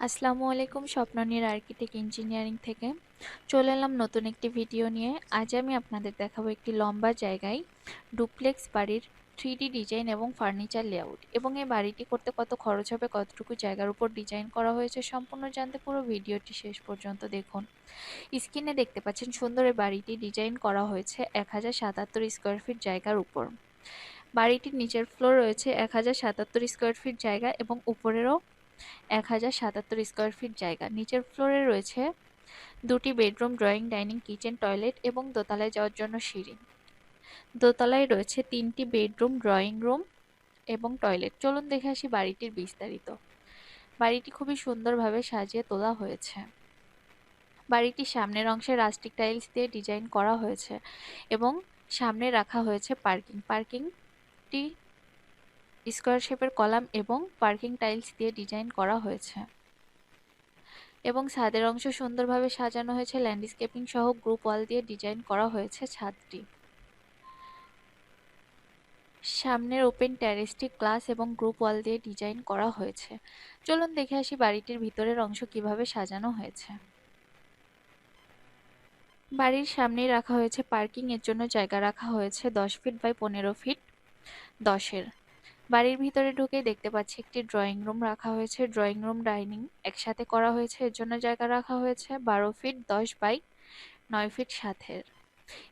আসসালামু আলাইকুম, Swapnanir architect engineering থেকে চলে এলাম নতুন একটি ভিডিও নিয়ে। আজ আমি আপনাদের দেখাবো একটি লম্বা জায়গায় ডুপ্লেক্স বাড়ির 3D ডিজাইন এবং ফার্নিচার লেআউট, এবং এই বাড়িটি করতে কত খরচ হবে, কতটুকু জায়গার উপর ডিজাইন করা হয়েছে, সম্পূর্ণ জানতে পুরো ভিডিওটি শেষ পর্যন্ত দেখুন। স্ক্রিনে দেখতে পাচ্ছেন সুন্দর এই বাড়িটি ডিজাইন করা হয়েছে 1077 স্কোয়ার ফিট জায়গার উপর। বাড়িটির নিচের ফ্লোর রয়েছে 1077 স্কোয়ার ফিট জায়গা এবং উপরেরও 1077 স্কোয়ার ফিট জায়গা। নিচের ফ্লোরে রয়েছে দুটি bedroom, drawing, dining, kitchen, toilet এবং দোতলায় যাওয়ার জন্য সিঁড়ি। দোতলায় রয়েছে 3টি বেডরুম, ড্রয়িং রুম এবং টয়লেট। চলুন দেখে আসি বাড়িটির বিস্তারিত। বাড়িটি খুবই সুন্দরভাবে সাজিয়ে তোলা হয়েছে। বাড়িটির সামনের অংশে রাস্টিক টাইলস দিয়ে ডিজাইন করা হয়েছে এবং সামনে রাখা হয়েছে পার্কিংটি স্কোয়ার শেপের কলাম এবং পার্কিং টাইলস দিয়ে ডিজাইন করা হয়েছে এবং ছাদের অংশ সুন্দরভাবে সাজানো হয়েছে ল্যান্ডস্কেপিং সহ গ্রুপ ওয়াল দিয়ে ডিজাইন করা হয়েছে ছাদটি। সামনের ওপেন টেরেসটি গ্লাস এবং গ্রুপ ওয়াল দিয়ে ডিজাইন করা হয়েছে। চলুন দেখে আসি বাড়িটির ভিতরের অংশ কিভাবে সাজানো হয়েছে। বাড়ির সামনেই রাখা হয়েছে পার্কিং এর জন্য জায়গা রাখা হয়েছে 10 ফিট বাই 15 ফিট 10-এর। বাড়ির ভিতরে ঢুকে দেখতে পাচ্ছি একটি ড্রয়িং রুম রাখা হয়েছে। ড্রয়িং রুম ডাইনিং একসাথে করা হয়েছে, এর জন্য জায়গা রাখা হয়েছে 12 ফিট 10 বাই 9 ফিট 7-এর।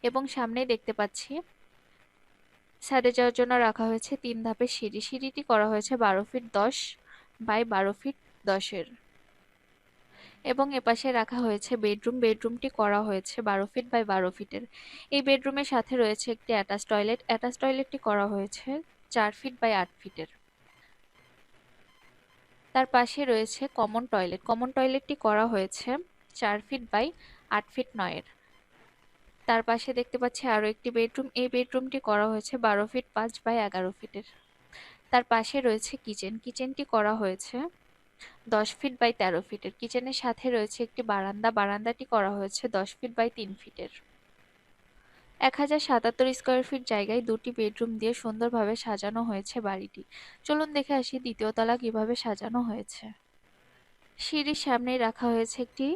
এবং সামনে দেখতে পাচ্ছি ছাদে যাওয়ার জন্য রাখা হয়েছে 3 ধাপের সিঁড়ি। সিঁড়িটি করা হয়েছে 12 ফিট 10 বাই 12 ফিট 10-এর। এবং এপাশে রাখা হয়েছে বেডরুম। বেডরুমটি করা হয়েছে 12 ফিট বাই 12 ফিটের। এই বেডরুমের সাথে রয়েছে একটি অ্যাটাচ টয়লেট। অ্যাটাচ টয়লেটটি করা হয়েছে 4 ফিট বাই 8 ফিটের। তার পাশে রয়েছে কমন টয়লেট। কমন টয়লেটটি করা হয়েছে 4 ফিট বাই 8 ফিট 9-এর। তার পাশে দেখতে পাচ্ছি আরো একটি বেডরুম। এই বেডরুমটি করা হয়েছে 12 ফিট 5 বাই 11 ফিটের। তার পাশে রয়েছে কিচেন। কিচেনটি করা হয়েছে 10 ফিট বাই 13 ফিটের। কিচেনের সাথে রয়েছে একটি বারান্দা। বারান্দাটি করা হয়েছে 10 ফিট বাই 3 ফিটের। 1077 স্কোয়ার ফিট জায়গায় দুটি বেডরুম দিয়ে সুন্দরভাবে সাজানো হয়েছে বাড়িটি। চলুন দেখে আসি দ্বিতীয় তলা কিভাবে সাজানো হয়েছে। সিঁড়ির সামনেই রাখা হয়েছে একটি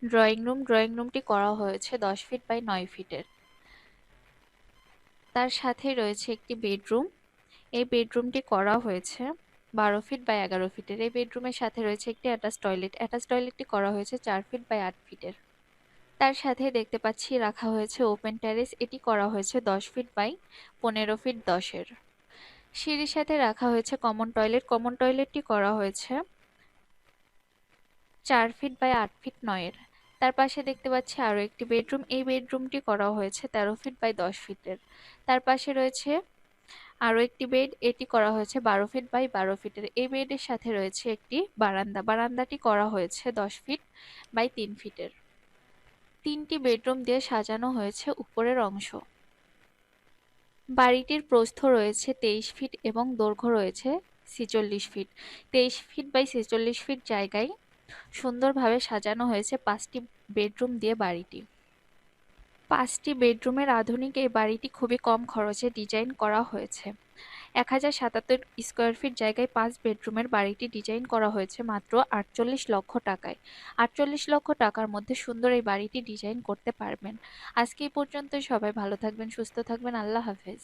ড্রয়িং রুম। ড্রয়িং রুমটি করা হয়েছে 10 ফিট বাই 9 ফিটের। তার সাথে রয়েছে একটি বেডরুম। এই বেডরুমটি করা হয়েছে 12 ফিট বাই 11 ফিটের। এই বেডরুমের সাথে রয়েছে একটি অ্যাটাচ টয়লেট। অ্যাটাচ টয়লেটটি করা হয়েছে 4 ফিট বাই 8 ফিটের। তার সাথে দেখতে পাচ্ছি রাখা হয়েছে ওপেন টেরেস। এটি করা হয়েছে 10 ফিট বাই 15 ফিট 10-এর। সিঁড়ির সাথে রাখা হয়েছে কমন টয়লেট। কমন টয়লেটটি করা হয়েছে 4 ফিট বাই 8 ফিট 9-এর। তার পাশে দেখতে পাচ্ছি আরো একটি বেডরুম। এই বেডরুমটি করা হয়েছে 13 ফিট বাই 10 ফিটের। তার পাশে রয়েছে আরো একটি বেড। এটি করা হয়েছে 12 ফিট বাই 12 ফিটের। এই বেডের সাথে রয়েছে একটি বারান্দা। বারান্দাটি করা হয়েছে 10 ফিট বাই 3 ফিটের। 3টি বেডরুম দিয়ে সাজানো হয়েছে উপরের অংশ। বাড়িটির প্রস্থ রয়েছে 23 ফিট এবং দৈর্ঘ্য রয়েছে 46 ফিট। 23 ফিট বাই 46 ফিট জায়গায় সুন্দরভাবে সাজানো হয়েছে 5টি বেডরুম দিয়ে বাড়িটি। 5টি বেডরুমের আধুনিক এই বাড়িটি খুবই কম খরচে ডিজাইন করা হয়েছে। 1077 স্কোয়ার ফিট জায়গায় 5 বেডরুমের বাড়িটি ডিজাইন করা হয়েছে মাত্র 48 লক্ষ টাকায়। 48 লক্ষ টাকার মধ্যে সুন্দর এই বাড়িটি ডিজাইন করতে পারবেন। আজকে এই পর্যন্তই। সবাই ভালো থাকবেন, সুস্থ থাকবেন। আল্লাহ হাফেজ।